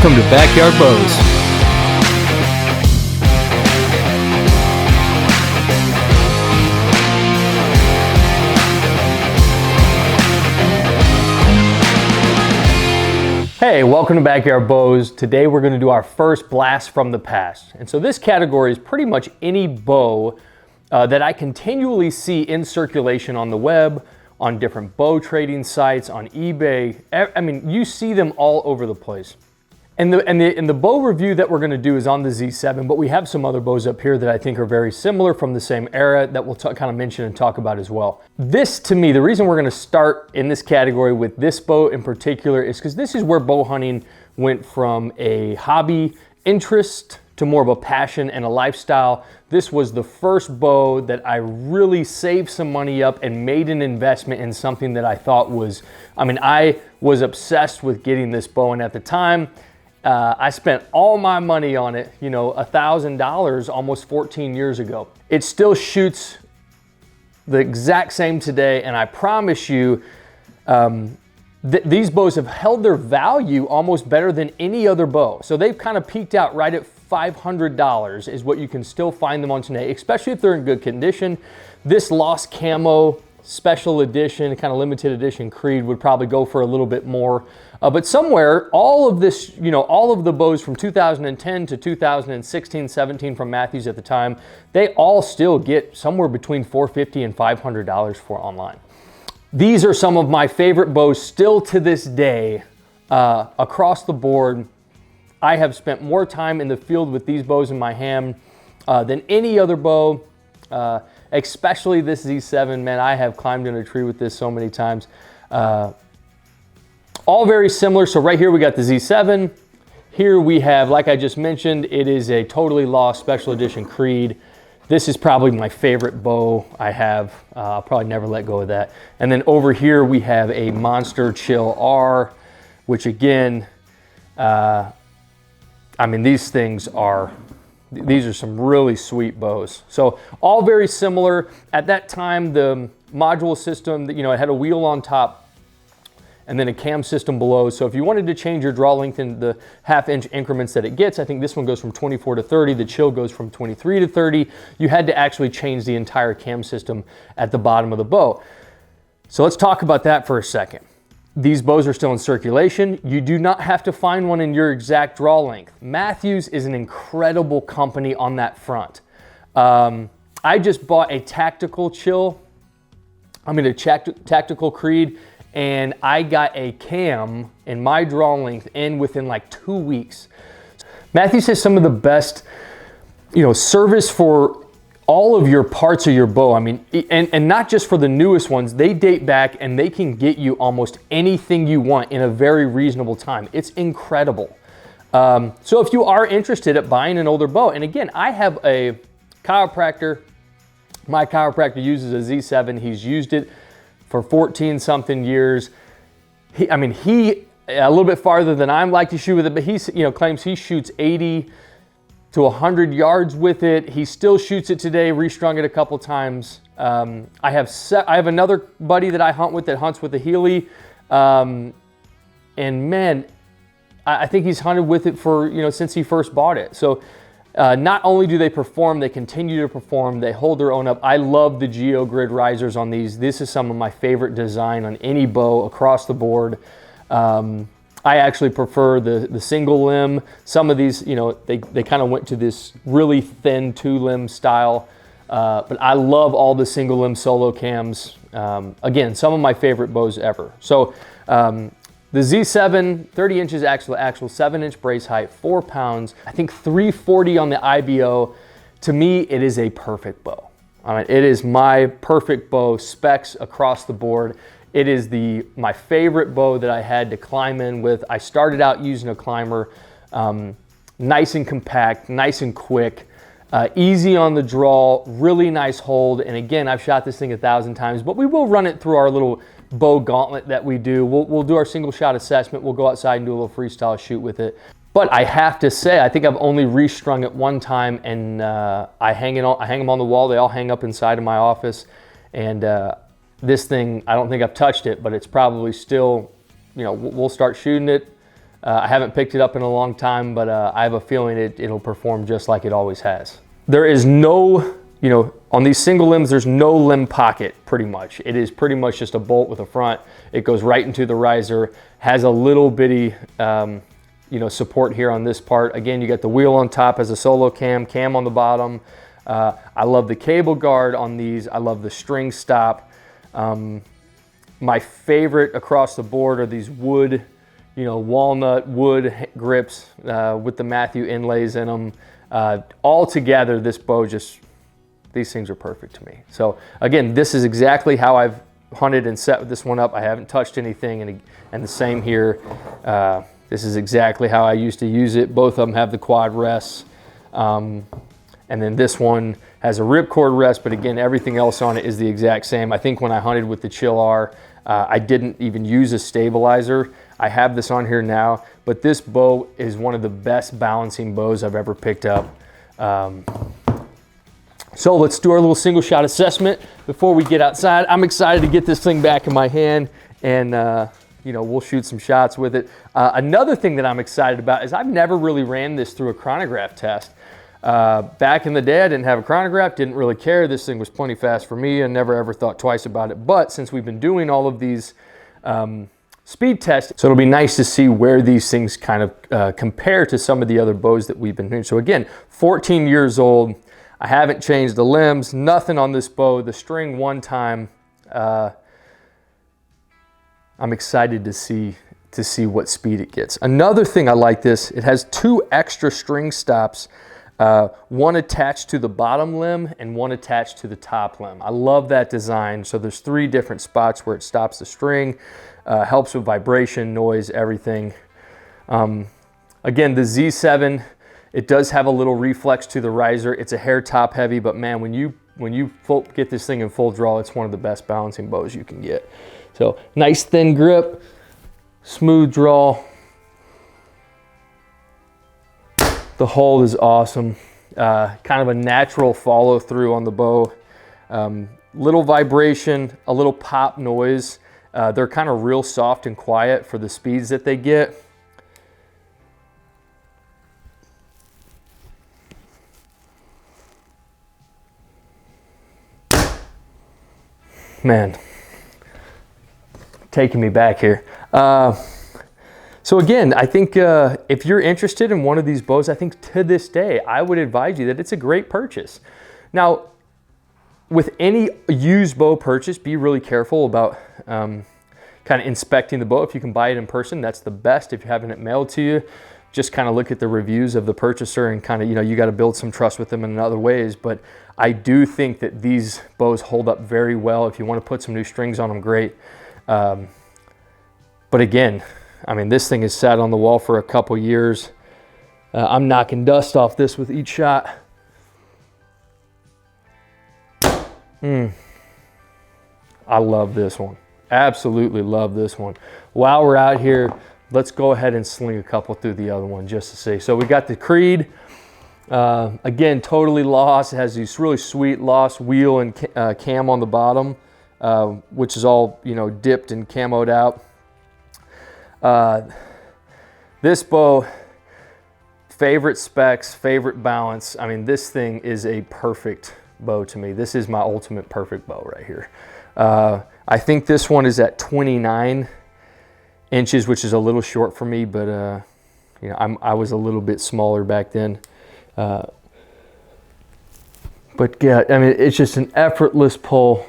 Welcome to Backyard Bows. Hey, welcome to Backyard Bows. Today we're going to do our first blast from the past. And so this category is pretty much any bow that I continually see in circulation on the web, on different bow trading sites, on eBay. I mean, you see them all over the place. And the bow review that we're going to do is on the Z7, but we have some other bows up here that I think are very similar from the same era that we'll kind of mention and talk about as well. This, to me, the reason we're going to start in this category with this bow in particular is because this is where bow hunting went from a hobby interest to more of a passion and a lifestyle. This was the first bow that I really saved some money up and made an investment in something that I thought was, I was obsessed with getting this bow, and at the time, I spent all my money on it, $1,000 almost 14 years ago. It still shoots the exact same today, and I promise you, these bows have held their value almost better than any other bow. So they've kind of peaked out right at $500 is what you can still find them on today, especially if they're in good condition. This Lost Camo special edition, kind of limited edition Creed would probably go for a little bit more. But somewhere, all of this, all of the bows from 2010 to 2016, 17 from Mathews at the time, they all still get somewhere between $450 and $500 for online. These are some of my favorite bows still to this day, across the board. I have spent more time in the field with these bows in my hand than any other bow, especially this Z7, man. I have climbed in a tree with this so many times. All very similar. So right here we got the Z7. Here we have, like I just mentioned, it is a totally lost special edition Creed. This is probably my favorite bow I have. I'll probably never let go of that. And then over here we have a Monster Chill R, which again, these are some really sweet bows. So all very similar. At that time, the module system, it had a wheel on top and then a cam system below. So if you wanted to change your draw length in the half-inch increments that it gets, I think this one goes from 24 to 30, the Chill goes from 23 to 30. You had to actually change the entire cam system at the bottom of the bow. So let's talk about that for a second. These bows are still in circulation. You do not have to find one in your exact draw length. Mathews is an incredible company on that front. I just bought a tactical tactical Creed, and I got a cam in my draw length within like 2 weeks. Mathews has some of the best, service for all of your parts of your bow. And not just for the newest ones, they date back and they can get you almost anything you want in a very reasonable time. It's incredible. So if you are interested at buying an older bow, and again, I have a chiropractor. My chiropractor uses a Z7. He's used it for 14 something years. He a little bit farther than I like to shoot with it, but he claims he shoots 80 to 100 yards with it. He still shoots it today, restrung it a couple times. I have another buddy that I hunt with that hunts with a Healy. And man, I think he's hunted with it for, since he first bought it. So not only do they perform, they continue to perform, they hold their own up. I love the GeoGrid risers on these. This is some of my favorite design on any bow across the board. I actually prefer the single limb. Some of these, they kind of went to this really thin 2-limb style. But I love all the single limb Solocams. Again, some of my favorite bows ever. So the Z7, 30 inches actual 7-inch brace height, 4 pounds, I think 340 on the IBO. To me, it is a perfect bow. It is my perfect bow, specs across the board. It is my favorite bow that I had to climb in with. I started out using a climber, nice and compact, nice and quick, easy on the draw, really nice hold. And again, I've shot this thing 1,000 times, but we will run it through our little bow gauntlet that we do. We'll do our single shot assessment. We'll go outside and do a little freestyle shoot with it. But I have to say, I think I've only restrung it one time, and I hang them on the wall. They all hang up inside of my office. And this thing, I don't think I've touched it, but it's probably still, we'll start shooting it. I haven't picked it up in a long time, but I have a feeling it'll perform just like it always has. There is no, on these single limbs, there's no limb pocket pretty much. It is pretty much just a bolt with a front. It goes right into the riser, has a little bitty, support here on this part. Again, you got the wheel on top as a Solocam, cam on the bottom. I love the cable guard on these. I love the string stop. My favorite across the board are these wood, walnut wood grips with the Mathews inlays in them. All together, this bow these things are perfect to me. So again, this is exactly how I've hunted and set this one up. I haven't touched anything, and the same here. This is exactly how I used to use it. Both of them have the quad rests. And then this one has a ripcord rest, but again, everything else on it is the exact same. I think when I hunted with the Chill R, I didn't even use a stabilizer. I have this on here now, but this bow is one of the best balancing bows I've ever picked up. So let's do our little single shot assessment before we get outside. I'm excited to get this thing back in my hand, and we'll shoot some shots with it. Another thing that I'm excited about is I've never really ran this through a chronograph test. Back in the day, I didn't have a chronograph, didn't really care. This thing was plenty fast for me and never ever thought twice about it. But since we've been doing all of these speed tests, so it'll be nice to see where these things kind of compare to some of the other bows that we've been doing. So again, 14 years old. I haven't changed the limbs, nothing on this bow. The string one time. I'm excited to see what speed it gets. Another thing I like this, it has 2 extra string stops, one attached to the bottom limb and one attached to the top limb. I love that design. So there's 3 different spots where it stops the string, helps with vibration, noise, everything. Again, the Z7, it does have a little reflex to the riser. It's a hair top heavy, but man, when you get this thing in full draw, it's one of the best balancing bows you can get. So nice thin grip, smooth draw. The hold is awesome. Kind of a natural follow through on the bow. Little vibration, a little pop noise. They're kind of real soft and quiet for the speeds that they get. Man, taking me back here. So again, I think if you're interested in one of these bows, I think to this day, I would advise you that it's a great purchase. Now, with any used bow purchase, be really careful about kind of inspecting the bow. If you can buy it in person, that's the best. If you're having it mailed to you, just kind of look at the reviews of the purchaser and kind of, you got to build some trust with them in other ways. But I do think that these bows hold up very well. If you want to put some new strings on them, great. But again, I mean, this thing has sat on the wall for a couple years. I'm knocking dust off this with each shot. I love this one. Absolutely love this one. While we're out here, let's go ahead and sling a couple through the other one just to see. So we got the Creed. Again, totally lost. It has these really sweet lost wheel and cam on the bottom, which is all, dipped and camoed out. This bow, favorite specs, favorite balance. I mean, this thing is a perfect bow to me. This is my ultimate perfect bow right here. I think this one is at 29 inches, which is a little short for me, but I was a little bit smaller back then. But yeah, I mean, it's just an effortless pull.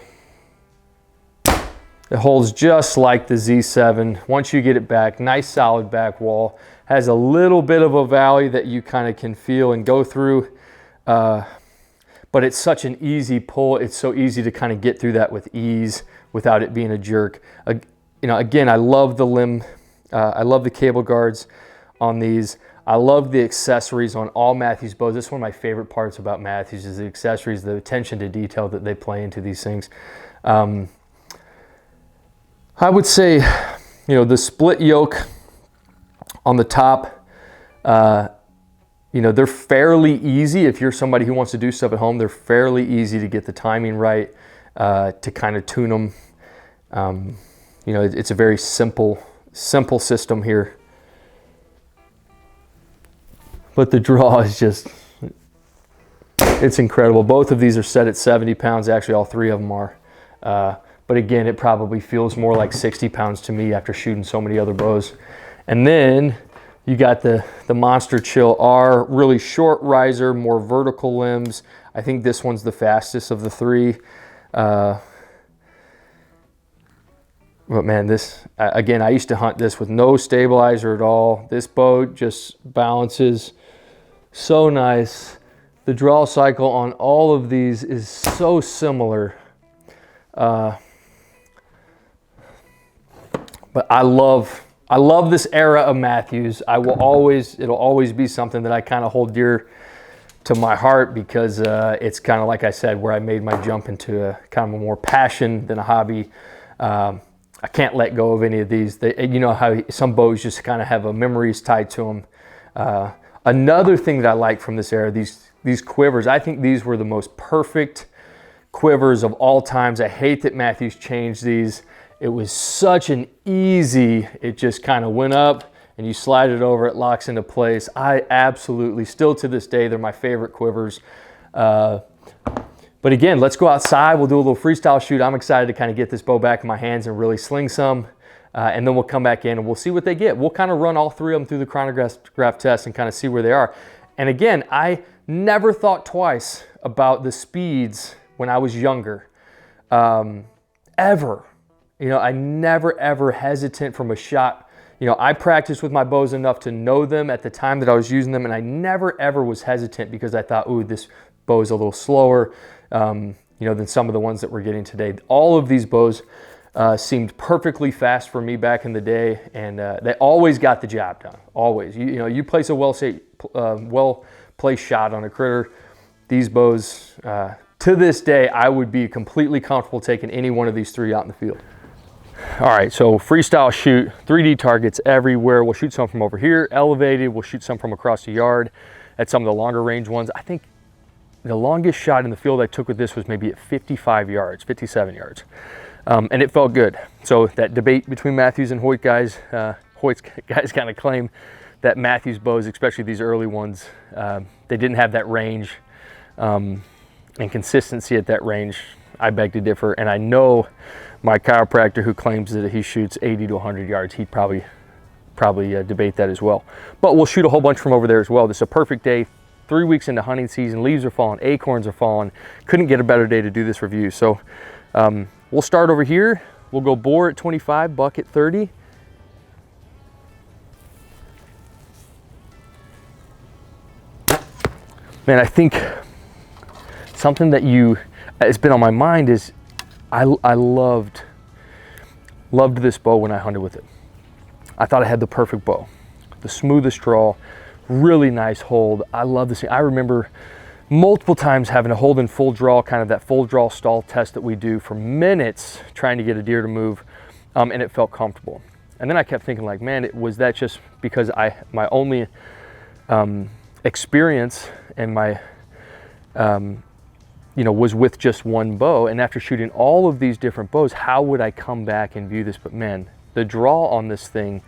It holds just like the Z7. Once you get it back, nice solid back wall. Has a little bit of a valley that you kind of can feel and go through. But it's such an easy pull. It's so easy to kind of get through that with ease without it being a jerk. Again, I love the limb. I love the cable guards on these. I love the accessories on all Mathews bows. This is one of my favorite parts about Mathews is the accessories, the attention to detail that they play into these things. I would say, the split yoke on the top, they're fairly easy. If you're somebody who wants to do stuff at home, they're fairly easy to get the timing right, to kind of tune them. It's a very simple system here. but the draw is just, it's incredible. Both of these are set at 70 pounds. Actually, all three of them are. But again, it probably feels more like 60 pounds to me after shooting so many other bows. And then you got the Monster Chill R, really short riser, more vertical limbs. I think this one's the fastest of the three. But man, this, again, I used to hunt this with no stabilizer at all. This bow just balances so nice. The draw cycle on all of these is so similar. But I love this era of Mathews. It'll always be something that I kind of hold dear to my heart, because it's kind of, like I said, where I made my jump into a kind of a more passion than a hobby. I can't let go of any of these. You know how some bows just kind of have a memories tied to them. Another thing that I like from this era, these quivers, I think these were the most perfect quivers of all times. I hate that Mathews changed these. It was such an easy, it just kind of went up and you slide it over, it locks into place. I absolutely, still to this day, they're my favorite quivers. But again, let's go outside. We'll do a little freestyle shoot. I'm excited to kind of get this bow back in my hands and really sling some. And then we'll come back in and we'll see what they get. We'll kind of run all three of them through the chronograph test and kind of see where they are. And again, I never thought twice about the speeds when I was younger, ever. You know, I never, ever hesitant from a shot. You know, I practiced with my bows enough to know them at the time that I was using them, and I never, ever was hesitant because I thought, ooh, this bow is a little slower, you know, than some of the ones that we're getting today. All of these bows seemed perfectly fast for me back in the day, and they always got the job done, always. You know, you place a well-placed shot on a critter, these bows, to this day, I would be completely comfortable taking any one of these three out in the field. All right, so freestyle shoot, 3D targets everywhere. We'll shoot some from over here, elevated. We'll shoot some from across the yard at some of the longer range ones. I think the longest shot in the field I took with this was maybe at 55 yards, 57 yards. And it felt good. So that debate between Mathews and Hoyt guys, Hoyt's guys kind of claim that Mathews bows, especially these early ones, they didn't have that range and consistency at that range. I beg to differ, and I know my chiropractor who claims that he shoots 80 to 100 yards, he'd probably debate that as well. But we'll shoot a whole bunch from over there as well. This is a perfect day, 3 weeks into hunting season, leaves are falling, acorns are falling. Couldn't get a better day to do this review. So we'll start over here. We'll go bore at 25, buck at 30. Man, I think something that has been on my mind is I loved this bow when I hunted with it. I thought I had the perfect bow, the smoothest draw, really nice hold. I love this thing. I remember multiple times having to hold in full draw, kind of that full draw stall test that we do for minutes, trying to get a deer to move, and it felt comfortable. And then I kept thinking, like, man, was that just because my only experience and my you know, was with just one bow, and after shooting all of these different bows, how would I come back and view this? But man, the draw on this thing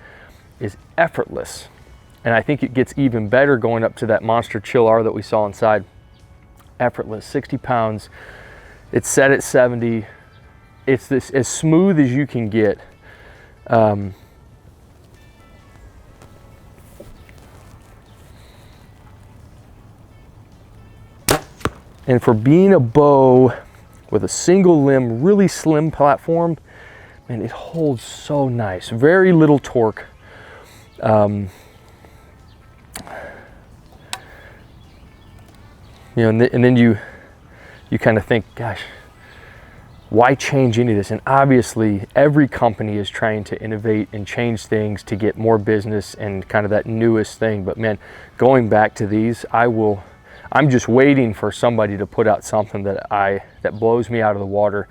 is effortless, and I think it gets even better going up to that Monster Chill R that we saw inside. Effortless, 60 pounds. It's set at 70. It's this as smooth as you can get. And for being a bow with a single limb, really slim platform, man, it holds so nice. Very little torque. You know, and then you kind of think, gosh, why change any of this? And obviously, every company is trying to innovate and change things to get more business and kind of that newest thing. But man, going back to these, I'm just waiting for somebody to put out something that blows me out of the water.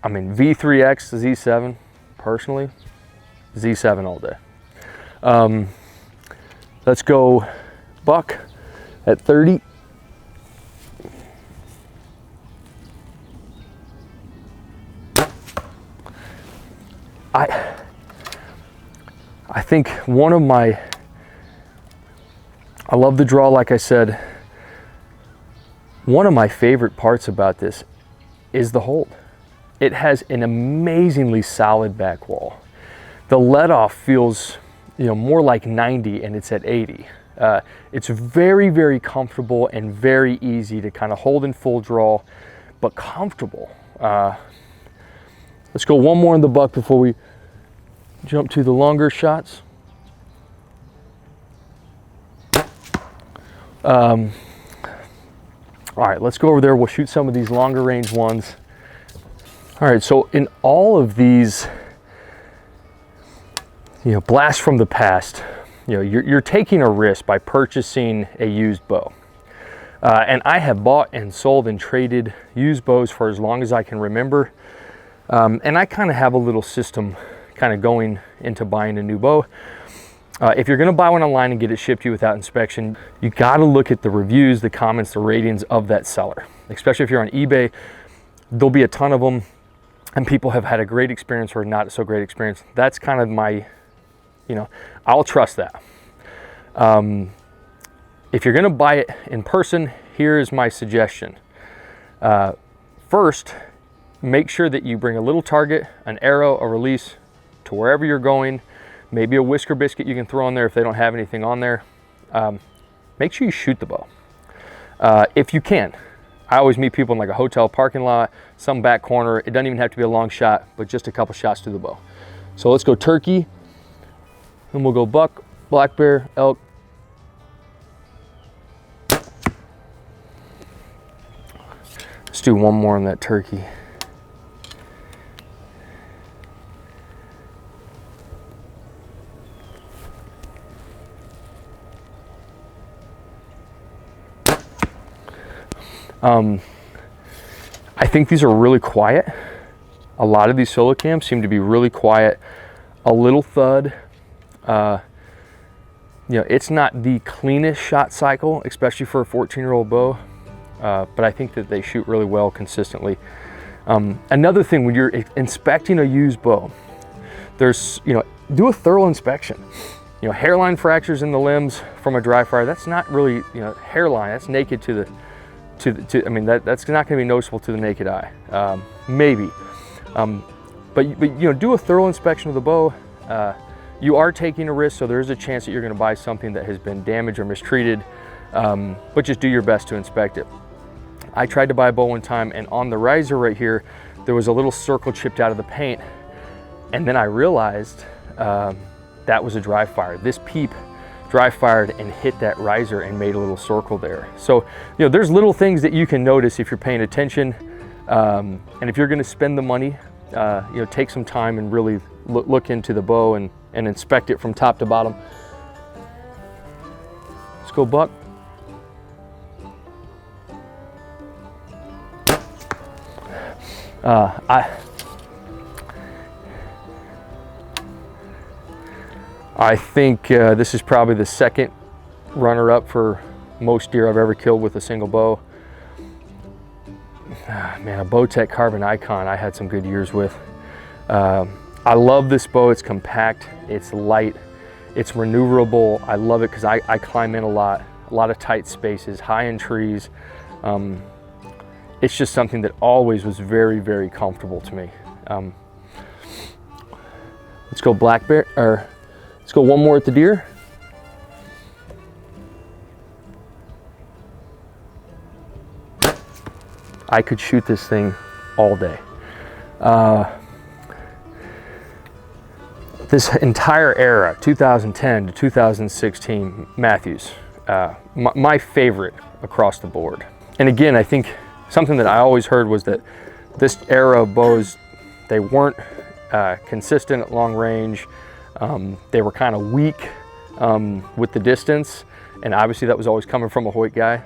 I mean, V3X to Z7, personally, Z7 all day. Let's go buck at 30. I think one of my I love the draw, like I said. One of my favorite parts about this is the hold. It has an amazingly solid back wall. The let off feels, more like 90 and it's at 80. It's very, very comfortable and very easy to kind of hold in full draw, but comfortable. Let's go one more in the buck before we jump to the longer shots. All right, let's go over there. We'll shoot some of these longer range ones. All right, so in all of these, blasts from the past, you're taking a risk by purchasing a used bow. And I have bought and sold and traded used bows for as long as I can remember. And I kind of have a little system kind of going into buying a new bow. If you're going to buy one online and get it shipped to you without inspection, you got to look at the reviews, the comments, the ratings of that seller. Especially if you're on eBay, there'll be a ton of them and people have had a great experience or not so great experience. That's kind of my, I'll trust that. If you're going to buy it in person, here's my suggestion. First, make sure that you bring a little target, an arrow, a release to wherever you're going. Maybe a whisker biscuit you can throw on there if they don't have anything on there. Make sure you shoot the bow. If you can. I always meet people in like a hotel parking lot, some back corner. It doesn't even have to be a long shot, but just a couple shots to the bow. So let's go turkey, then we'll go buck, black bear, elk. Let's do one more on that turkey. I think these are really quiet. A lot of these Solocams seem to be really quiet, a little thud. It's not the cleanest shot cycle, especially for a 14-year-old bow, but I think that they shoot really well consistently. Another thing, when you're inspecting a used bow, there's, do a thorough inspection. Hairline fractures in the limbs from a dry fire, that's not really, hairline, that's naked to the, that's not going to be noticeable to the naked eye, maybe. But do a thorough inspection of the bow. You are taking a risk, so there is a chance that you're going to buy something that has been damaged or mistreated, but just do your best to inspect it. I tried to buy a bow one time, and on the riser right here, there was a little circle chipped out of the paint, and then I realized that was a dry fire. This peep dry fired and hit that riser and made a little circle there. So, there's little things that you can notice if you're paying attention. And if you're going to spend the money, take some time and really look into the bow and inspect it from top to bottom. Let's go buck. I think this is probably the second runner-up for most deer I've ever killed with a single bow. Man, a Bowtech Carbon Icon I had some good years with. I love this bow. It's compact, it's light, it's maneuverable. I love it because I climb in a lot of tight spaces, high in trees. It's just something that always was very, very comfortable to me. Let's go black bear, or let's go one more at the deer. I could shoot this thing all day. This entire era, 2010 to 2016, Mathews, my favorite across the board. And again, I think something that I always heard was that this era of bows, they weren't consistent at long range. They were kind of weak with the distance, and obviously that was always coming from a Hoyt guy.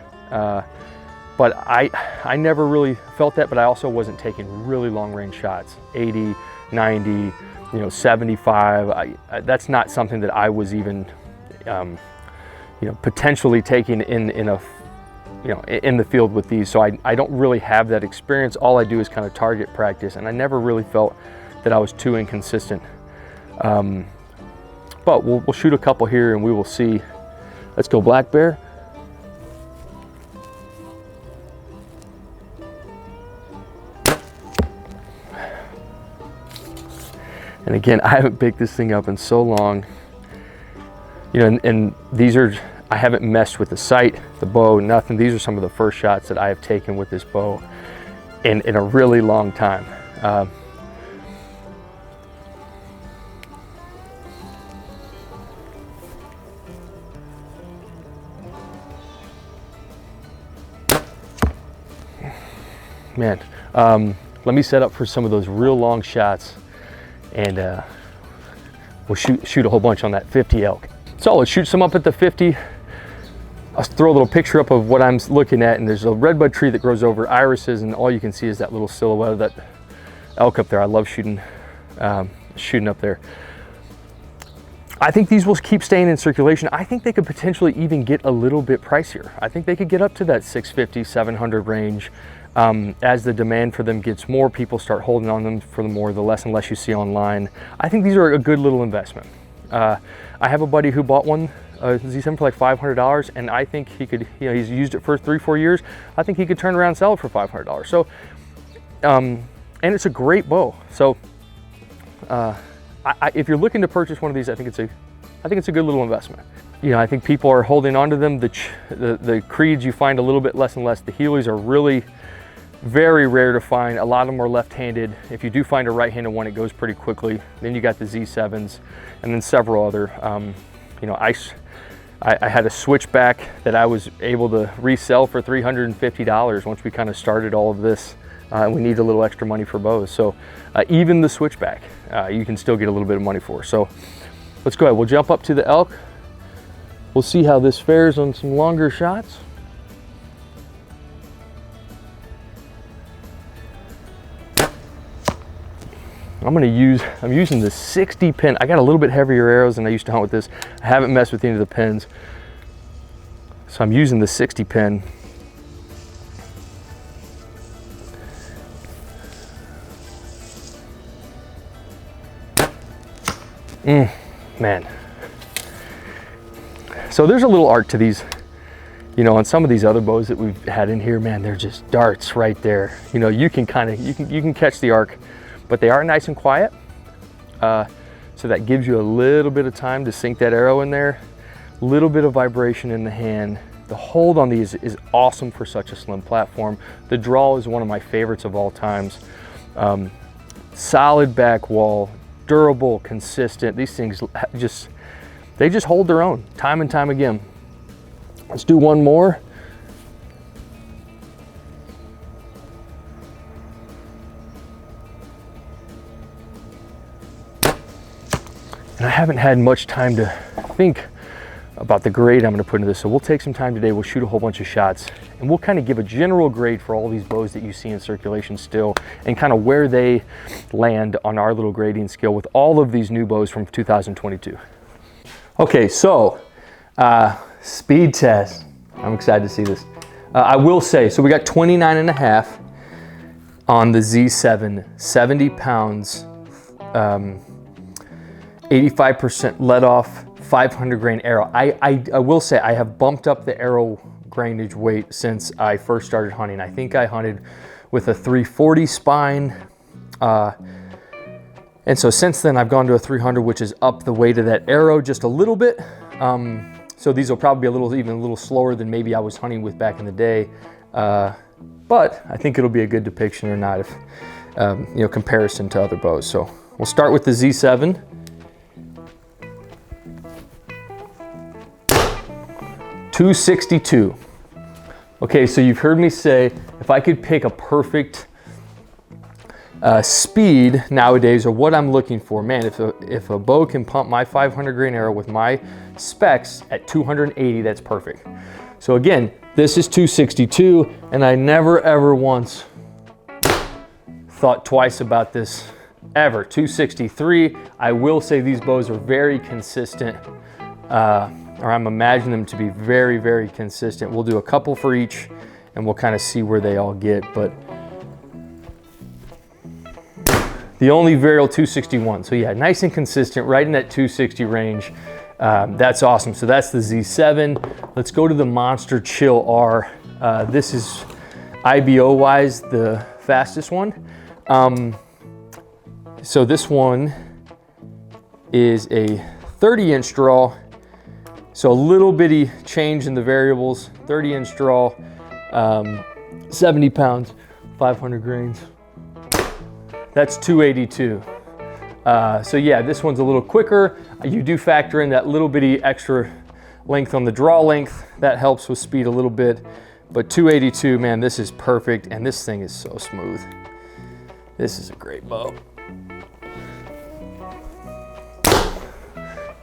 But I never really felt that, but I also wasn't taking really long range shots, 80, 90, 75. That's not something that I was even, potentially taking in the field with these. So I don't really have that experience. All I do is kind of target practice, and I never really felt that I was too inconsistent. But we'll shoot a couple here and we will see. Let's go black bear. And again, I haven't picked this thing up in so long. You know, and these are, I haven't messed with the sight, the bow, nothing. These are some of the first shots that I have taken with this bow in a really long time. Man, let me set up for some of those real long shots, and we'll shoot a whole bunch on that 50 elk. So let's shoot some up at the 50. I'll throw a little picture up of what I'm looking at, and there's a redbud tree that grows over irises, and all you can see is that little silhouette of that elk up there. I love shooting up there. I think these will keep staying in circulation. I think they could potentially even get a little bit pricier. I think they could get up to that 650, 700 range. As the demand for them gets more, people start holding on them for the more, the less and less you see online. I think these are a good little investment. I have a buddy who bought one, Z7 for like $500, and I think he could, you know, he's used it for 3-4 years. I think he could turn around and sell it for $500. So, and it's a great bow. So, if you're looking to purchase one of these, I think it's a good little investment. You know, I think people are holding on to them. The creeds you find a little bit less and less. The Heelys are really very rare to find. A lot of them are left-handed. If you do find a right-handed one, it goes pretty quickly. Then you got the Z7s, and then several other. You know, I had a switchback that I was able to resell for $350 once we kind of started all of this. We need a little extra money for bows. So even the switchback, you can still get a little bit of money for. So let's go ahead. We'll jump up to the elk. We'll see how this fares on some longer shots. I'm using the 60 pin. I got a little bit heavier arrows than I used to hunt with this. I haven't messed with any of the pins. So I'm using the 60 pin. Man. So there's a little art to these. You know, on some of these other bows that we've had in here, man, they're just darts right there. You know, you can catch the arc, but they are nice and quiet. So that gives you a little bit of time to sink that arrow in there. A little bit of vibration in the hand. The hold on these is awesome for such a slim platform. The draw is one of my favorites of all times. Solid back wall, durable, consistent. These things they just hold their own time and time again. Let's do one more. And I haven't had much time to think about the grade I'm going to put into this, so we'll take some time today. We'll shoot a whole bunch of shots, and we'll kind of give a general grade for all these bows that you see in circulation still, and kind of where they land on our little grading scale with all of these new bows from 2022. Okay, so speed test. I'm excited to see this. I will say, so we got 29.5 on the Z7, 70 pounds, 85% let off, 500 grain arrow. I will say I have bumped up the arrow grainage weight since I first started hunting. I think I hunted with a 340 spine. And so since then I've gone to a 300, which is up the weight of that arrow just a little bit. So these will probably be even a little slower than maybe I was hunting with back in the day. But I think it'll be a good depiction or not if, you know, comparison to other bows. So we'll start with the Z7. .262. Okay, so you've heard me say if I could pick a perfect speed nowadays, or what I'm looking for, man, if a bow can pump my 500 grain arrow with my specs at 280, that's perfect. So again, this is 262, and I never ever once thought twice about this ever. 263. I will say these bows are very consistent, or I'm imagining them to be very, very consistent. We'll do a couple for each, and we'll kind of see where they all get, but the only variable 261. So yeah, nice and consistent, right in that 260 range. That's awesome. So that's the Z7. Let's go to the Monster Chill R. This is IBO wise the fastest one. So this one is a 30-inch draw. So a little bitty change in the variables. 30-inch draw, 70 pounds, 500 grains. That's 282. So yeah, this one's a little quicker. You do factor in that little bitty extra length on the draw length. That helps with speed a little bit. But 282, man, this is perfect. And this thing is so smooth. This is a great bow.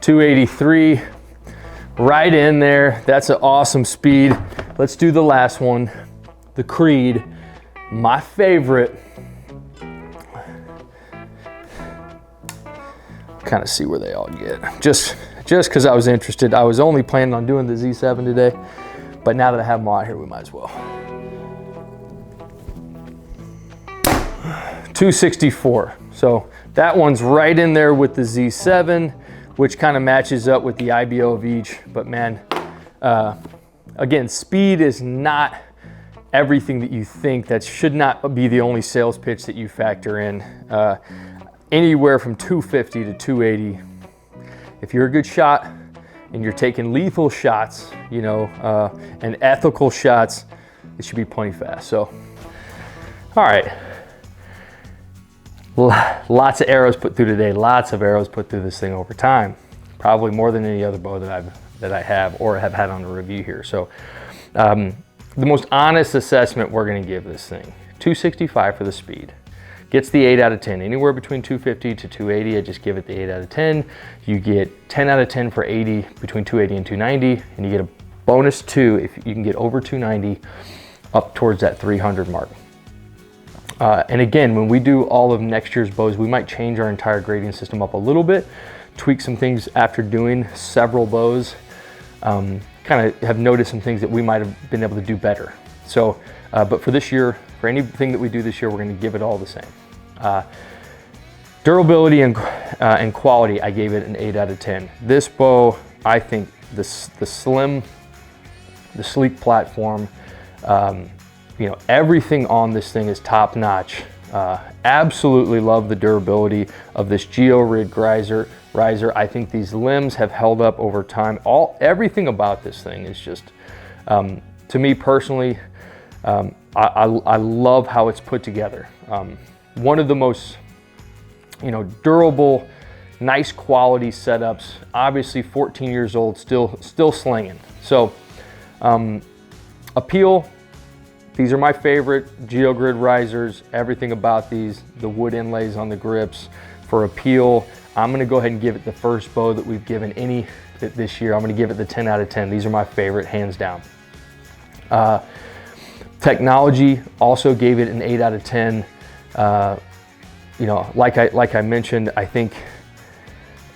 283, right in there. That's an awesome speed. Let's do the last one, the Creed, my favorite. Kind of see where they all get. Just because I was interested. I was only planning on doing the Z7 today, but now that I have them out here, we might as well. 264. So that one's right in there with the Z7, which kind of matches up with the IBO of each. But man, again, speed is not everything that you think. That should not be the only sales pitch that you factor in. Anywhere from 250 to 280. If you're a good shot and you're taking lethal shots, you know, and ethical shots, it should be plenty fast. So, all right. Lots of arrows put through today. Lots of arrows put through this thing over time. Probably more than any other bow that I have or have had on the review here. So, the most honest assessment we're going to give this thing: 265 for the speed. Gets the 8 out of 10. Anywhere between 250 to 280, I just give it the 8 out of 10. You get 10 out of 10 for 80, between 280 and 290, and you get a bonus 2 if you can get over 290 up towards that 300 mark. And again, when we do all of next year's bows, we might change our entire grading system up a little bit, tweak some things after doing several bows, kind of have noticed some things that we might have been able to do better. So, but for this year, for anything that we do this year, we're going to give it all the same. Durability and quality, I gave it an 8 out of 10. This bow, I think the sleek platform, you know, everything on this thing is top notch. Absolutely love the durability of this Geo-Rig riser. I think these limbs have held up over time. Everything about this thing is just, to me personally, I love how it's put together. One of the most, you know, durable, nice quality setups. Obviously 14 years old, still slinging. So, appeal, these are my favorite Geo-Grid risers. Everything about these, the wood inlays on the grips. For appeal, I'm gonna go ahead and give it the first bow that we've given any this year. I'm gonna give it the 10 out of 10. These are my favorite, hands down. Technology, also gave it an 8 out of 10. You know, like I mentioned, I think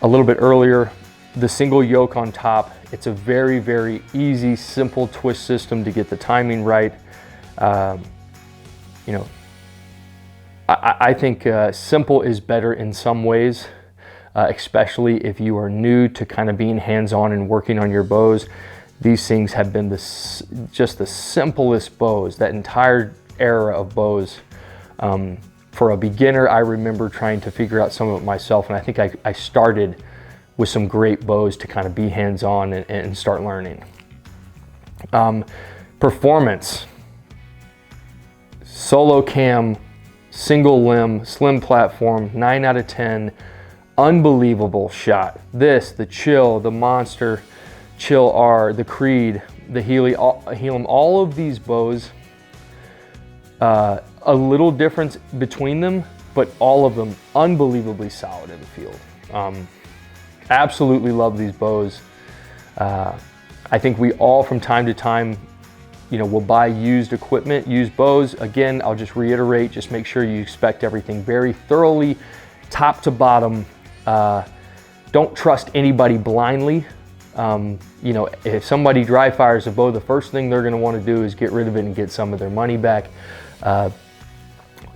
a little bit earlier, the single yoke on top, it's a very, very easy, simple twist system to get the timing right. You know, I think simple is better in some ways, especially if you are new to kind of being hands-on and working on your bows. These things have been just the simplest bows, that entire era of bows. For a beginner, I remember trying to figure out some of it myself, and I think I started with some great bows to kind of be hands-on and start learning. Performance. Solocam, single limb, slim platform, 9 out of 10. Unbelievable shot. The Chill, the Monster Chill R, the Creed, the Helium, all of these bows, a little difference between them, but all of them unbelievably solid in the field. Absolutely love these bows. I think we all from time to time, you know, will buy used equipment, used bows. Again, I'll just reiterate, just make sure you inspect everything very thoroughly, top to bottom. Don't trust anybody blindly. You know, if somebody dry fires a bow, the first thing they're going to want to do is get rid of it and get some of their money back.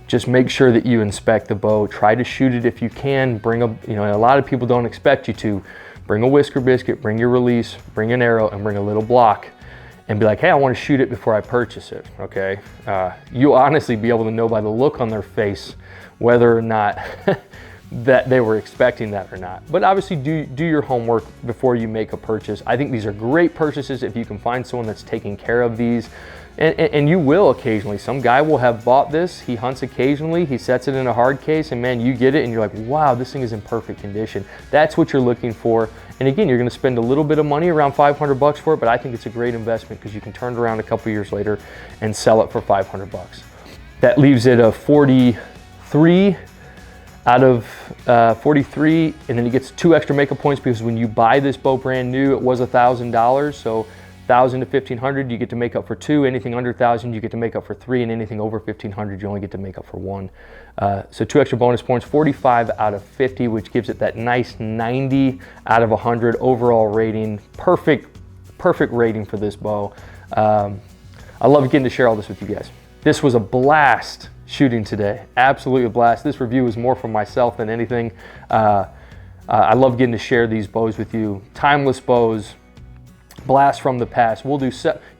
Just make sure that you inspect the bow. Try to shoot it if you can. Bring a, you know, a lot of people don't expect you to, bring a whisker biscuit, bring your release, bring an arrow, and bring a little block, and be like, hey, I want to shoot it before I purchase it, okay? You'll honestly be able to know by the look on their face whether or not that they were expecting that or not. But obviously do your homework before you make a purchase. I think these are great purchases if you can find someone that's taking care of these. And you will occasionally. Some guy will have bought this, he hunts occasionally, he sets it in a hard case, and man, you get it and you're like, wow, this thing is in perfect condition. That's what you're looking for. And again, you're gonna spend a little bit of money, around 500 bucks for it, but I think it's a great investment because you can turn it around a couple years later and sell it for 500 bucks. That leaves it a 43 out of 43, and then he gets 2 extra makeup points because when you buy this bow brand new, it was $1,000, so 1,000 to 1,500, you get to make up for 2. Anything under 1,000, you get to make up for 3, and anything over 1,500, you only get to make up for 1. So 2 extra bonus points, 45 out of 50, which gives it that nice 90 out of 100 overall rating. Perfect rating for this bow. I love getting to share all this with you guys. This was a blast shooting today, absolutely a blast. This review was more for myself than anything. I love getting to share these bows with you. Timeless bows. Blast from the past. We'll do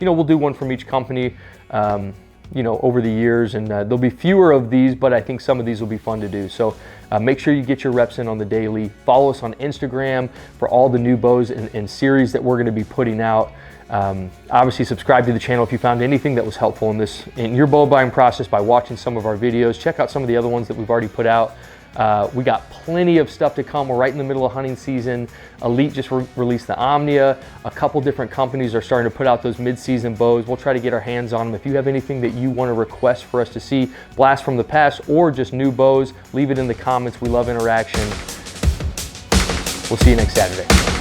we'll do one from each company, over the years, and there'll be fewer of these, but I think some of these will be fun to do. So make sure you get your reps in on the daily. Follow us on Instagram for all the new bows and series that we're going to be putting out. Obviously subscribe to the channel if you found anything that was helpful in your bow buying process by watching some of our videos. Check out some of the other ones that we've already put out. We got plenty of stuff to come. We're right in the middle of hunting season. Elite just released the Omnia. A couple different companies are starting to put out those mid-season bows. We'll try to get our hands on them. If you have anything that you want to request for us to see, blast from the past or just new bows, leave it in the comments. We love interaction. We'll see you next Saturday.